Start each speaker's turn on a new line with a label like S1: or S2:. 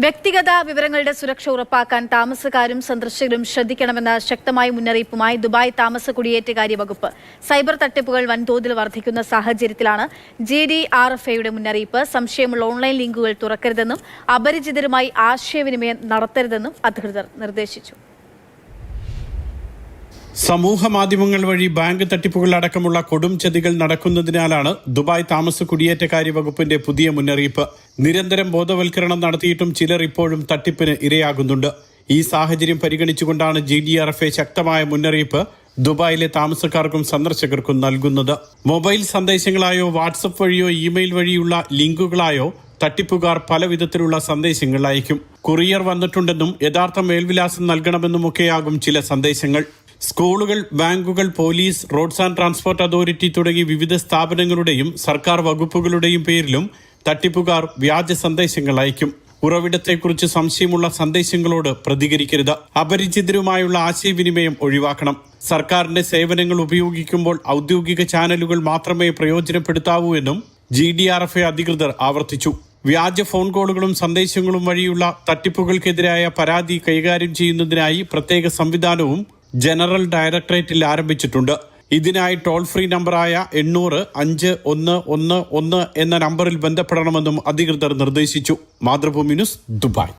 S1: വ്യക്തിഗത വിവരങ്ങളുടെ സുരക്ഷ ഉറപ്പാക്കാൻ താമസക്കാരും സന്ദർശകരും ശ്രദ്ധിക്കണമെന്ന ശക്തമായ മുന്നറിയിപ്പുമായി ദുബായ് താമസ കുടിയേറ്റകാര്യ വകുപ്പ്. സൈബർ തട്ടിപ്പുകൾ വൻതോതിൽ വർദ്ധിക്കുന്ന സാഹചര്യത്തിലാണ് GDRFയുടെ മുന്നറിയിപ്പ്. സംശയമുള്ള ഓൺലൈൻ ലിങ്കുകൾ തുറക്കരുതെന്നും അപരിചിതരുമായി ആശയവിനിമയം നടത്തരുതെന്നും അധികൃതർ നിർദ്ദേശിച്ചു.
S2: സമൂഹ മാധ്യമങ്ങൾ വഴി ബാങ്ക് തട്ടിപ്പുകൾ അടക്കമുള്ള കൊടും ചതികൾ നടക്കുന്നതിനാലാണ് ദുബായ് താമസ കുടിയേറ്റകാര്യ വകുപ്പിന്റെ പുതിയ മുന്നറിയിപ്പ്. നിരന്തരം ബോധവൽക്കരണം നടത്തിയിട്ടും ചിലർ ഇപ്പോഴും തട്ടിപ്പിന് ഇരയാകുന്നുണ്ട്. ഈ സാഹചര്യം പരിഗണിച്ചുകൊണ്ടാണ് GDRFA ശക്തമായ മുന്നറിയിപ്പ് ദുബായിലെ താമസക്കാർക്കും സന്ദർശകർക്കും നൽകുന്നത്. മൊബൈൽ സന്ദേശങ്ങളായോ വാട്സപ്പ് വഴിയോ ഇമെയിൽ വഴിയുള്ള ലിങ്കുകളായോ തട്ടിപ്പുകാർ പല വിധത്തിലുള്ള സന്ദേശങ്ങൾ അയക്കും. കൊറിയർ വന്നിട്ടുണ്ടെന്നും യഥാർത്ഥ മേൽവിലാസം നൽകണമെന്നുമൊക്കെയാകും ചില സന്ദേശങ്ങൾ. സ്കൂളുകൾ, ബാങ്കുകൾ, police, roads and transport authority തുടങ്ങി വിവിധ സ്ഥാപനങ്ങളുടെയും സർക്കാർ വകുപ്പുകളുടെയും പേരിലും തട്ടിപ്പുകാർ വ്യാജ സന്ദേശങ്ങൾ അയക്കും. ഉറവിടത്തെക്കുറിച്ച് സംശയമുള്ള സന്ദേശങ്ങളോട് പ്രതികരിക്കരുത്. അപരിചിതരുമായുള്ള ആശയവിനിമയം ഒഴിവാക്കണം. സർക്കാരിന്റെ സേവനങ്ങൾ ഉപയോഗിക്കുമ്പോൾ ഔദ്യോഗിക ചാനലുകൾ മാത്രമേ പ്രയോജനപ്പെടുത്താവൂ എന്നും GDRFA അധികൃതർ ആവർത്തിച്ചു. വ്യാജ ഫോൺ കോളുകളും സന്ദേശങ്ങളും വഴിയുള്ള തട്ടിപ്പുകൾക്കെതിരായ പരാതി കൈകാര്യം ചെയ്യുന്നതിനായി പ്രത്യേക സംവിധാനവും ജനറൽ ഡയറക്ടറേറ്റിൽ ആരംഭിച്ചിട്ടുണ്ട്. ഇതിനായി ടോൾ ഫ്രീ നമ്പറായ 800-5111 എന്ന നമ്പറിൽ ബന്ധപ്പെടണമെന്നും അധികൃതർ നിർദ്ദേശിച്ചു. Mathrubhumi news, Dubai.